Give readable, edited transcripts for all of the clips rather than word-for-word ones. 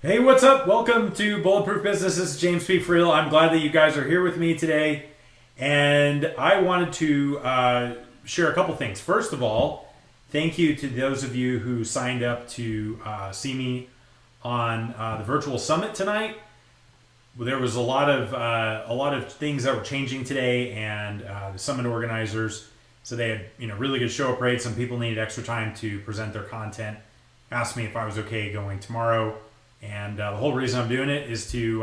Hey, what's up? Welcome to Bulletproof Business. This is James P. Friel. I'm glad that you guys are here with me today. And I wanted to share a couple things. First of all, thank you to those of you who signed up to see me on the virtual summit tonight. There was a lot of things that were changing today, and the summit organizers, so they had really good show up rates. Some people needed extra time to present their content. Asked me if I was okay going tomorrow. And the whole reason I'm doing it is to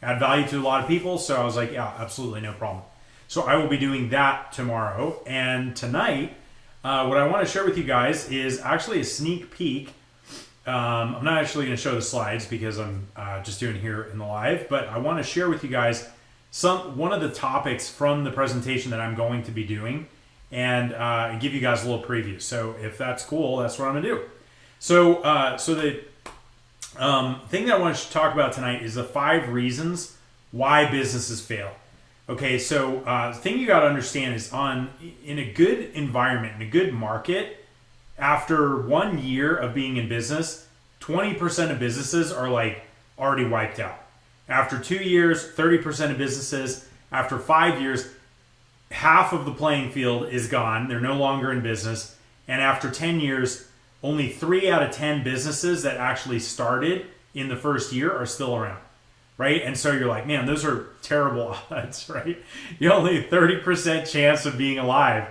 add value to a lot of people. So I was like, yeah, absolutely no problem. So I will be doing that tomorrow. And tonight, what I want to share with you guys is actually a sneak peek. I'm not actually going to show the slides because I'm just doing it here in the live. But I want to share with you guys one of the topics from the presentation that I'm going to be doing and give you guys a little preview. So if that's cool, that's what I'm going to do. So the thing that I want to talk about tonight is the 5 reasons why businesses fail. Okay, so the thing you got to understand is in a good environment, in a good market, after 1 year of being in business, 20% of businesses are like already wiped out. After 2 years, 30% of businesses. After 5 years, half of the playing field is gone. They're no longer in business. And after 10 years, only 3 out of 10 businesses that actually started in the first year are still around, right? And so you're like, man, those are terrible odds, right? You only 30% chance of being alive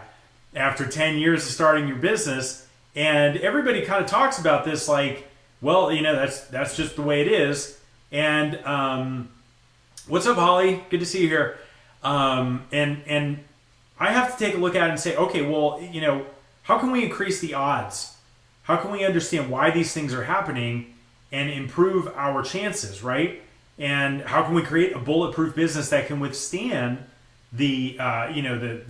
after 10 years of starting your business. And everybody kind of talks about this like, well, that's just the way it is. And what's up, Holly? Good to see you here. And I have to take a look at it and say, okay, well, how can we increase the odds? How can we understand why these things are happening and improve our chances, right? And how can we create a bulletproof business that can withstand the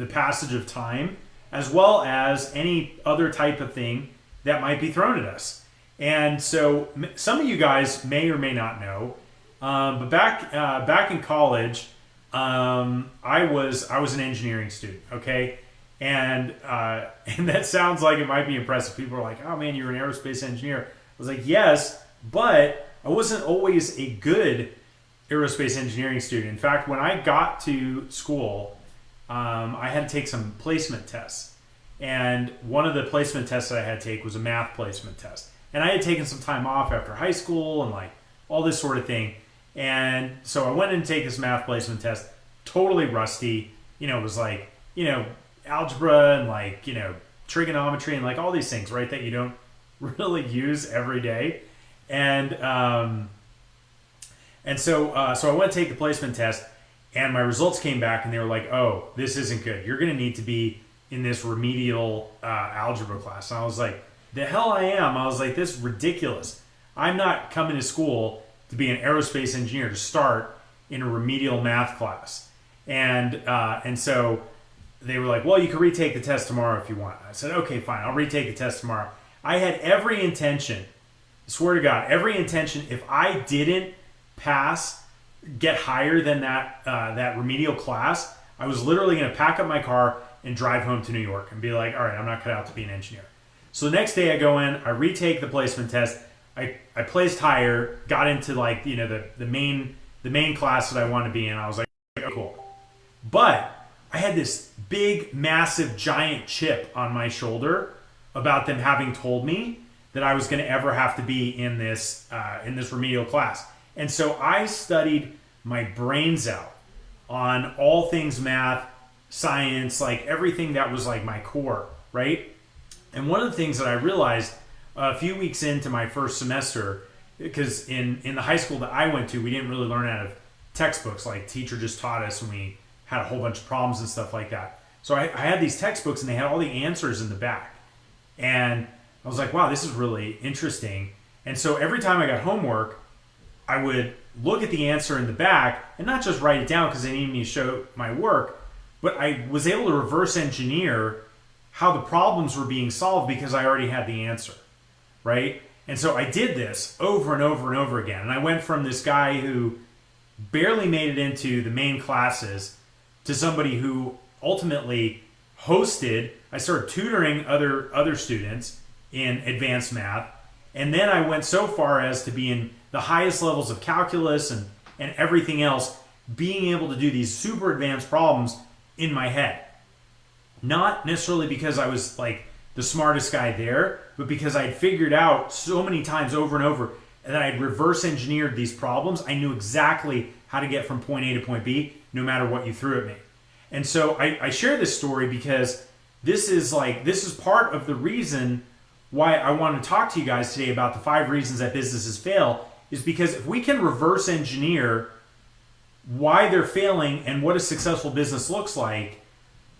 passage of time, as well as any other type of thing that might be thrown at us? And so some of you guys may or may not know, but back in college, I was an engineering student. Okay. And that sounds like it might be impressive. People are like, oh man, you're an aerospace engineer. I was like, yes, but I wasn't always a good aerospace engineering student. In fact, when I got to school, I had to take some placement tests. And one of the placement tests that I had to take was a math placement test. And I had taken some time off after high school and like all this sort of thing. And so I went in to take this math placement test, totally rusty. It was like, algebra and like trigonometry and like all these things, right, that you don't really use every day. And so I went to take the placement test, and my results came back, and they were like, oh, this isn't good, you're going to need to be in this remedial algebra class. And I was like, the hell I am. I was like, this is ridiculous. I'm not coming to school to be an aerospace engineer to start in a remedial math class. And so they were like, well, you can retake the test tomorrow if you want. I said, okay, fine, I'll retake the test tomorrow. I had every intention, I swear to God, every intention, if I didn't get higher than that remedial class, I was literally going to pack up my car and drive home to New York and be like, all right, I'm not cut out to be an engineer. So the next day I go in, I retake the placement test. I placed higher, got into like, the main class that I wanted to be in. I was like, okay, cool. But I had this big, massive, giant chip on my shoulder about them having told me that I was going to ever have to be in this remedial class. And so I studied my brains out on all things math, science, like everything that was like my core, right? And one of the things that I realized a few weeks into my first semester, because in the high school that I went to, we didn't really learn out of textbooks. Like teacher just taught us, and we had a whole bunch of problems and stuff like that. So I had these textbooks, and they had all the answers in the back. And I was like, wow, this is really interesting. And so every time I got homework, I would look at the answer in the back and not just write it down because they needed me to show my work, but I was able to reverse engineer how the problems were being solved because I already had the answer, right? And so I did this over and over and over again. And I went from this guy who barely made it into the main classes to somebody who ultimately hosted. I started tutoring other students in advanced math, and then I went so far as to be in the highest levels of calculus and everything else, being able to do these super advanced problems in my head. Not necessarily because I was like the smartest guy there, but because I'd figured out so many times over and over that I'd reverse engineered these problems. I knew exactly how to get from point A to point B, no matter what you threw at me. And so I share this story because this is part of the reason why I want to talk to you guys today about the 5 reasons that businesses fail, is because if we can reverse engineer why they're failing and what a successful business looks like,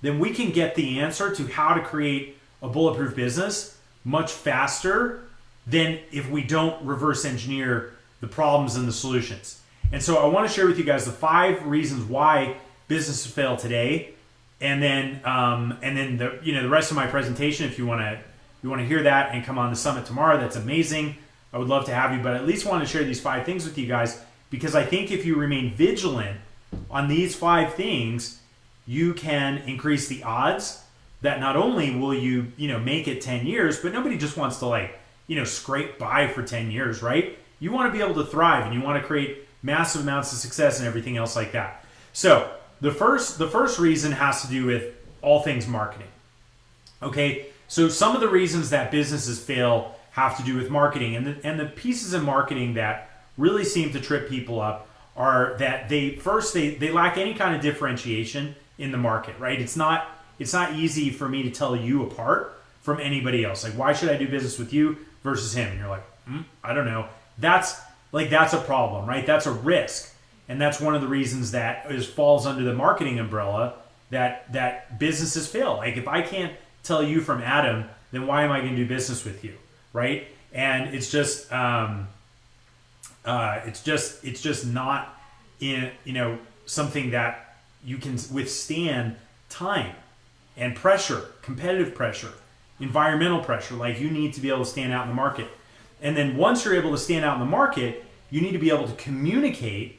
then we can get the answer to how to create a bulletproof business much faster than if we don't reverse engineer the problems and the solutions. And so I want to share with you guys the 5 reasons why businesses fail today, and then the rest of my presentation. If you want to hear that and come on the summit tomorrow, that's amazing. I would love to have you, but I at least want to share these 5 things with you guys, because I think if you remain vigilant on these 5 things, you can increase the odds that not only will you make it 10 years, but nobody just wants to scrape by for 10 years, right? You want to be able to thrive, and you want to create massive amounts of success and everything else like that. So the first reason has to do with all things marketing. Okay, so some of the reasons that businesses fail have to do with marketing, and the pieces of marketing that really seem to trip people up are that they lack any kind of differentiation in the market, right? It's not easy for me to tell you apart from anybody else. Like, why should I do business with you versus him? And you're like, I don't know. That's a problem, right? That's a risk. And that's one of the reasons that falls under the marketing umbrella that businesses fail. Like, if I can't tell you from Adam, then why am I going to do business with you, right? And it's just not something that you can withstand time and pressure, competitive pressure, environmental pressure. Like, you need to be able to stand out in the market. And then once you're able to stand out in the market, you need to be able to communicate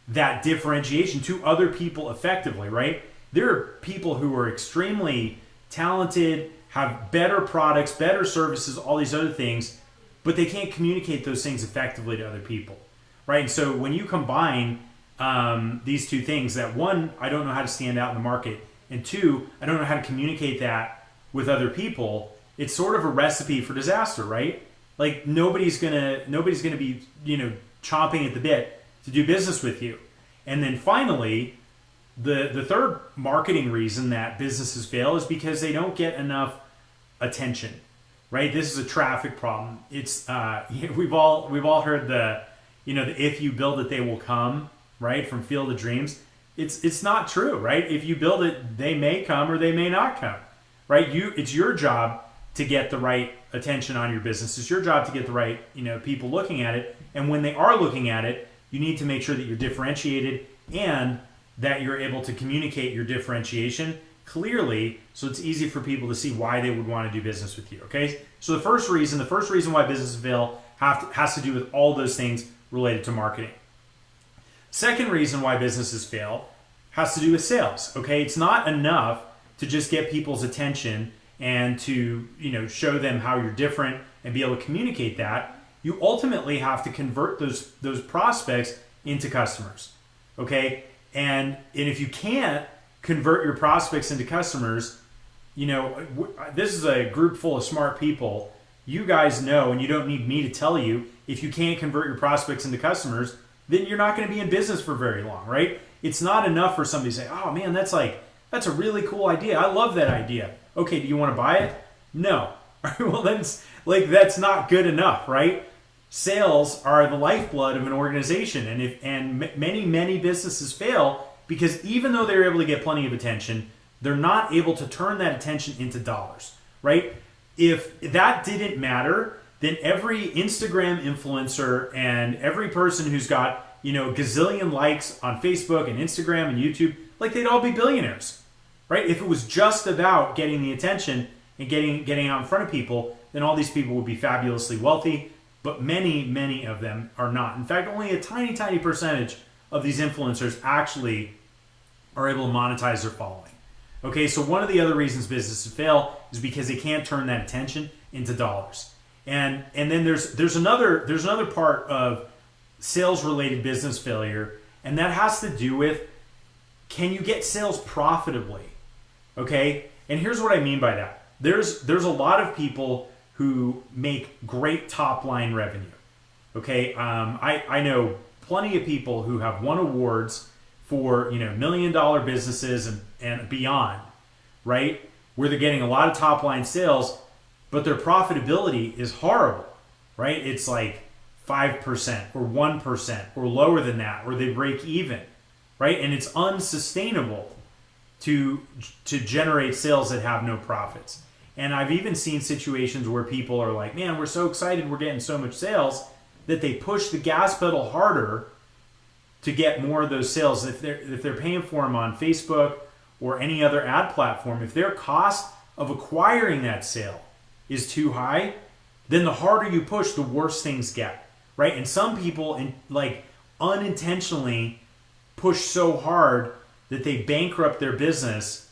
that differentiation to other people effectively, right? There are people who are extremely talented, have better products, better services, all these other things, but they can't communicate those things effectively to other people, right? And so when you combine these 2 things, that 1, I don't know how to stand out in the market, and 2, I don't know how to communicate that with other people, it's sort of a recipe for disaster, right? Like, nobody's gonna be chomping at the bit to do business with you. And then finally, the third marketing reason that businesses fail is because they don't get enough attention, right? This is a traffic problem. It's we've all heard the if you build it, they will come, right? From Field of Dreams. It's not true, right? If you build it, they may come or they may not come, right? It's your job to get the right attention on your business. It's your job to get the right people looking at it. And when they are looking at it, you need to make sure that you're differentiated and that you're able to communicate your differentiation clearly, so it's easy for people to see why they would want to do business with you. Okay, so the first reason why businesses fail has to do with all those things related to marketing. Second reason why businesses fail has to do with sales. Okay, it's not enough to just get people's attention and to show them how you're different and be able to communicate that. You ultimately have to convert those prospects into customers. Okay, and if you can't convert your prospects into customers, this is a group full of smart people. You guys know, and you don't need me to tell you, if you can't convert your prospects into customers, then you're not going to be in business for very long, right? It's not enough for somebody to say, oh man, that's a really cool idea. I love that idea. Okay, do you want to buy it? No. Well, that's not good enough, right? Sales are the lifeblood of an organization, and many businesses fail because even though they're able to get plenty of attention, they're not able to turn that attention into dollars, right? If that didn't matter, then every Instagram influencer and every person who's got gazillion likes on Facebook and Instagram and YouTube, they'd all be billionaires, right? If it was just about getting the attention and getting out in front of people, then all these people would be fabulously wealthy. But many of them are not. In fact, only a tiny percentage of these influencers actually are able to monetize their following. Okay, so one of the other reasons businesses fail is because they can't turn that attention into dollars. And then there's another part of sales-related business failure, and that has to do with, can you get sales profitably? Okay, and here's what I mean by that. There's a lot of people who make great top-line revenue. Okay, I know plenty of people who have won awards for $1 million businesses and beyond, right? Where they're getting a lot of top-line sales, but their profitability is horrible, right? It's like 5% or 1% or lower than that, or they break even, right? And it's unsustainable to generate sales that have no profits. And I've even seen situations where people are like, man, we're so excited, we're getting so much sales, that they push the gas pedal harder to get more of those sales. If they're paying for them on Facebook or any other ad platform, if their cost of acquiring that sale is too high, then the harder you push, the worse things get, right? And some people unintentionally push so hard that they bankrupt their business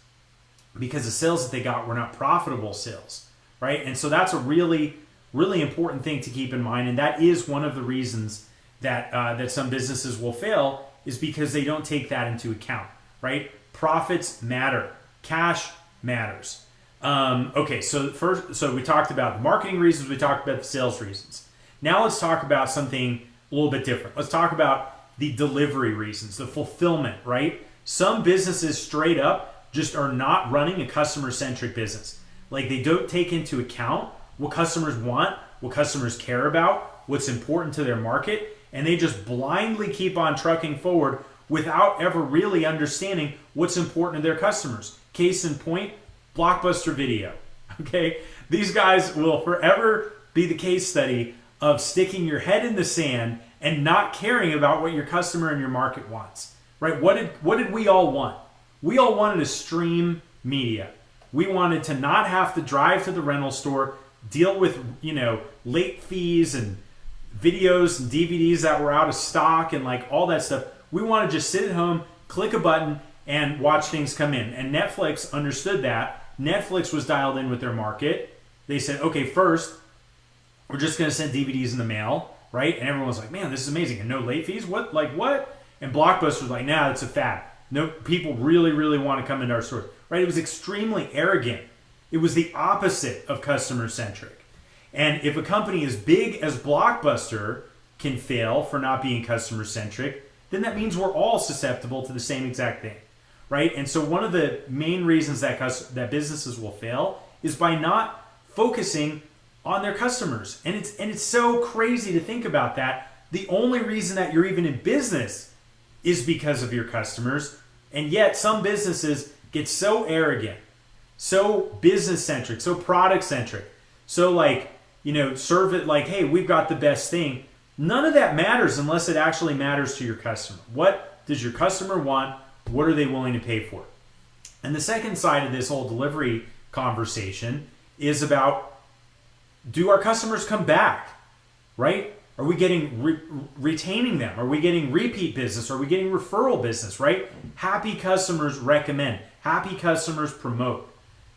because the sales that they got were not profitable sales, right? And so that's a really, really important thing to keep in mind. And that is one of the reasons that some businesses will fail, is because they don't take that into account, right? Profits matter. Cash matters. Okay, so we talked about the marketing reasons, we talked about the sales reasons. Now let's talk about something a little bit different. Let's talk about the delivery reasons, the fulfillment, right? Some businesses straight up just are not running a customer-centric business. Like, they don't take into account what customers want, what customers care about, what's important to their market, and they just blindly keep on trucking forward without ever really understanding what's important to their customers. Case in point, Blockbuster Video. Okay, these guys will forever be the case study of sticking your head in the sand and not caring about what your customer and your market wants. Right? What did we all want? We all wanted to stream media. We wanted to not have to drive to the rental store, deal with late fees and videos and DVDs that were out of stock and like all that stuff. We want to just sit at home, click a button, and watch things come in. And Netflix understood that. Netflix was dialed in with their market. They said, okay, first, we're just going to send DVDs in the mail, right? And everyone was like, man, this is amazing. And no late fees? What? Like what? And Blockbuster was like, nah, it's a fad. No, people really, really want to come into our stores, right? It was extremely arrogant. It was the opposite of customer-centric. And if a company as big as Blockbuster can fail for not being customer-centric, then that means we're all susceptible to the same exact thing, right? And so one of the main reasons that businesses will fail is by not focusing on their customers. And it's so crazy to think about that. The only reason that you're even in business is because of your customers. And yet some businesses get so arrogant, so business-centric, so product-centric, so serve it like, hey, we've got the best thing. None of that matters unless it actually matters to your customer. What does your customer want? What are they willing to pay for? And the second side of this whole delivery conversation is about, do our customers come back, right? Are we getting retaining them? Are we getting repeat business? Are we getting referral business, right? Happy customers recommend. Happy customers promote.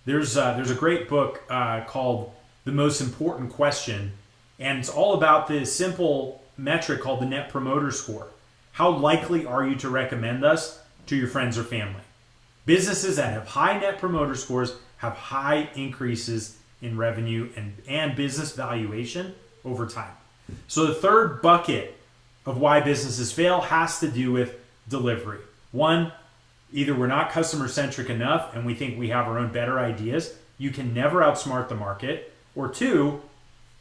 There's a great book called The Most Important Question, and it's all about this simple metric called the Net Promoter Score. How likely are you to recommend us to your friends or family? Businesses that have high Net Promoter Scores have high increases in revenue and business valuation over time. So the third bucket of why businesses fail has to do with delivery. One, either we're not customer-centric enough and we think we have our own better ideas. You can never outsmart the market. Or two,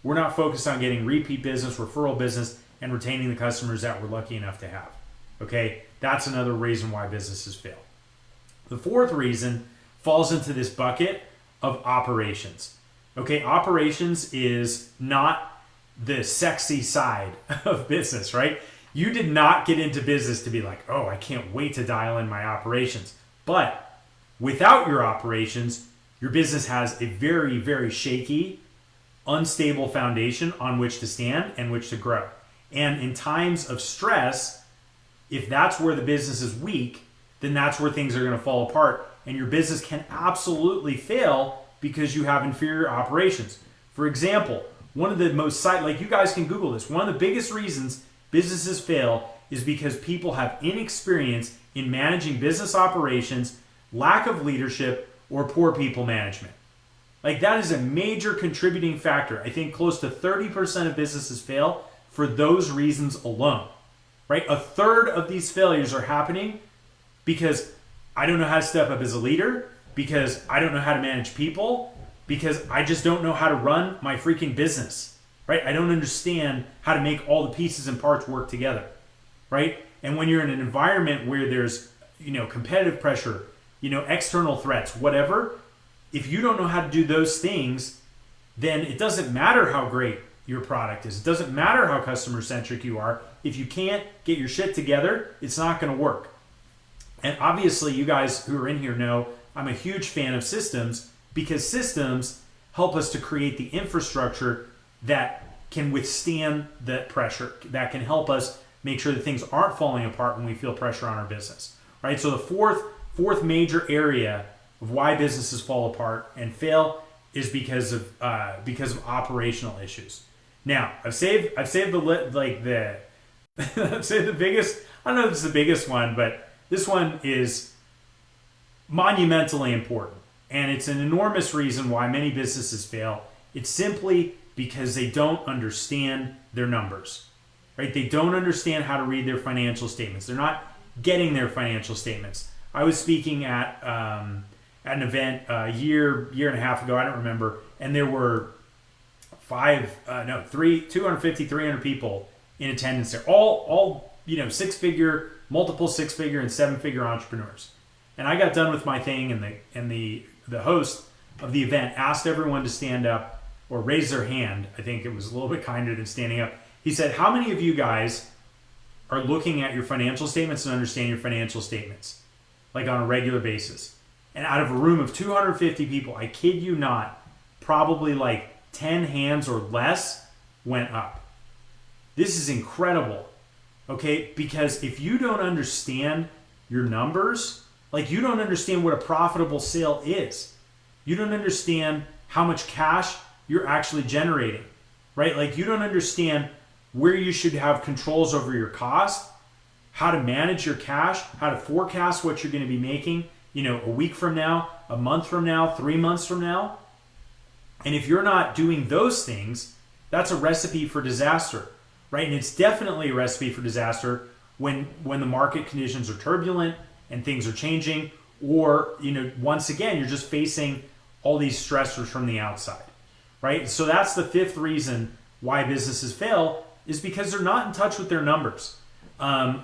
we're not focused on getting repeat business, referral business, and retaining the customers that we're lucky enough to have. Okay, that's another reason why businesses fail. The fourth reason falls into this bucket of operations. Okay, operations is not the sexy side of business, right? You did not get into business to be like, oh, I can't wait to dial in my operations. But without your operations, your business has a very, very shaky, unstable foundation on which to stand and which to grow. And in times of stress, if that's where the business is weak, then that's where things are going to fall apart. And your business can absolutely fail because you have inferior operations. For example, one of the most you guys can Google this. One of the biggest reasons businesses fail is because people have inexperience in managing business operations, lack of leadership, or poor people management. Like, that is a major contributing factor. I think close to 30% of businesses fail for those reasons alone, right? A third of these failures are happening because I don't know how to step up as a leader, because I don't know how to manage people, because I just don't know how to run my freaking business, right? I don't understand how to make all the pieces and parts work together, right? And when you're in an environment where there's, competitive pressure, external threats, whatever, if you don't know how to do those things, then it doesn't matter how great your product is. It doesn't matter how customer-centric you are. If you can't get your shit together, it's not going to work. And obviously, you guys who are in here know I'm a huge fan of systems, because systems help us to create the infrastructure that can withstand the pressure, that can help us make sure that things aren't falling apart when we feel pressure on our business, right? So the fourth major area of why businesses fall apart and fail is because of operational issues. Now, I've saved I've saved the biggest. I don't know if it's the biggest one, but this one is monumentally important, and it's an enormous reason why many businesses fail. It's simply because they don't understand their numbers, right? They don't understand how to read their financial statements. They're not getting their financial statements. I was speaking at an event a year and a half ago, I don't remember, and there were 250, 300 people in attendance there. All multiple six-figure and seven-figure entrepreneurs. And I got done with my thing, and the host of the event asked everyone to stand up or raise their hand. I think it was a little bit kinder than standing up. He said, how many of you guys are looking at your financial statements and understand your financial statements, like on a regular basis? And out of a room of 250 people, I kid you not, probably like 10 hands or less went up. This is incredible, okay? Because if you don't understand your numbers, like, you don't understand what a profitable sale is. You don't understand how much cash you're actually generating, right? Like, you don't understand where you should have controls over your cost, how to manage your cash, how to forecast what you're going to be making, a week from now, a month from now, 3 months from now. And if you're not doing those things, that's a recipe for disaster, right? And it's definitely a recipe for disaster when the market conditions are turbulent and things are changing, or, once again, you're just facing all these stressors from the outside, right? So that's the fifth reason why businesses fail, is because they're not in touch with their numbers. I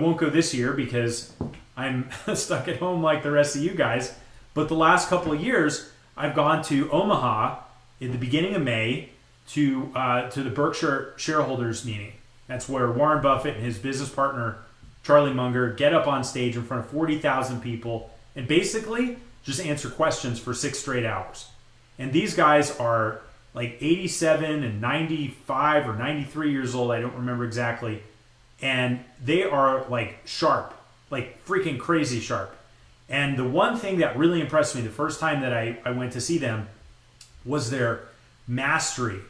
won't go this year because I'm stuck at home like the rest of you guys, but the last couple of years, I've gone to Omaha in the beginning of May to the Berkshire shareholders meeting. That's where Warren Buffett and his business partner, Charlie Munger, get up on stage in front of 40,000 people and basically just answer questions for 6 straight hours. And these guys are like 87 and 95 or 93 years old, I don't remember exactly. And they are like sharp, like freaking crazy sharp. And the one thing that really impressed me the first time that I went to see them was their mastery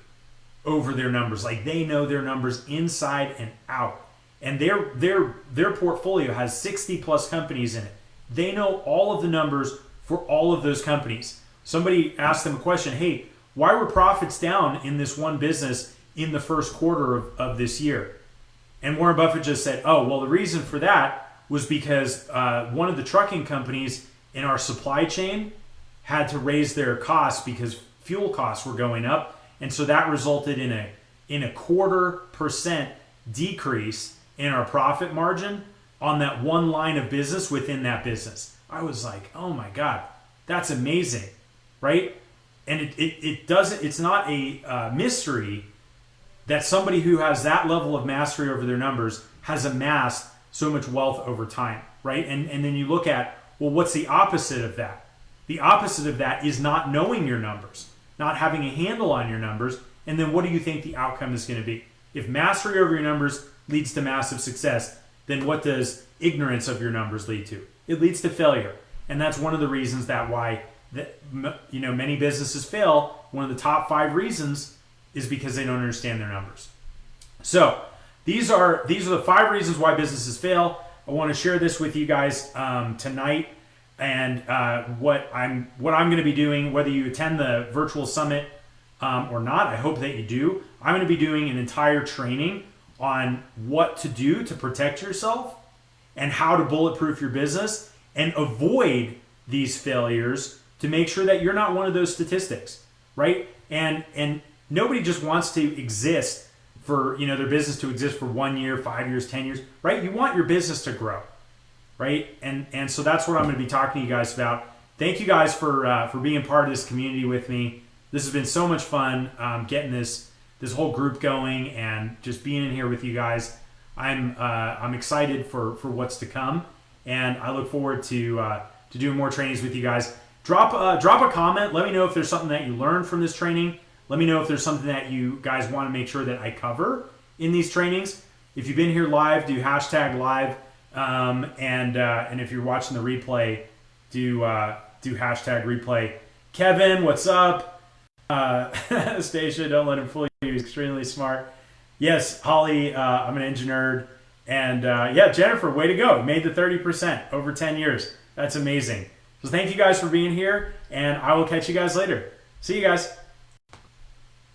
over their numbers. Like, they know their numbers inside and out. And their portfolio has 60 plus companies in it. They know all of the numbers for all of those companies. Somebody asked them a question, hey, why were profits down in this one business in the first quarter of this year? And Warren Buffett just said, oh, well, the reason for that was because one of the trucking companies in our supply chain had to raise their costs because fuel costs were going up. And so that resulted in a 0.25% decrease in our profit margin on that one line of business within that business. I was like, oh my God, that's amazing, right? And it's not a mystery that somebody who has that level of mastery over their numbers has amassed so much wealth over time, right? And then you look at, well, what's the opposite of that? The opposite of that is not knowing your numbers, not having a handle on your numbers. And then what do you think the outcome is going to be? If mastery over your numbers leads to massive success, then what does ignorance of your numbers lead to? It leads to failure. And that's one of the reasons why many businesses fail. One of the top 5 reasons is because they don't understand their numbers. So these are the 5 reasons why businesses fail. I want to share this with you guys tonight, and what I'm going to be doing, whether you attend the virtual summit or not. I hope that you do. I'm going to be doing an entire training on what to do to protect yourself and how to bulletproof your business and avoid these failures to make sure that you're not one of those statistics, right? And nobody just wants to exist for, their business to exist for 1 year, 5 years, 10 years, right? You want your business to grow, right? And so that's what I'm going to be talking to you guys about. Thank you guys for being part of this community with me. This has been so much fun, getting this whole group going and just being in here with you guys. I'm excited for what's to come, and I look forward to doing more trainings with you guys. Drop a comment. Let me know if there's something that you learned from this training. Let me know if there's something that you guys want to make sure that I cover in these trainings. If you've been here live, do hashtag live, and if you're watching the replay, do hashtag replay. Kevin, what's up? Stacia, don't let him fool you. He's extremely smart. Yes, Holly, I'm an engine nerd. And Jennifer, way to go. You made the 30% over 10 years. That's amazing. So thank you guys for being here, and I will catch you guys later. See you guys.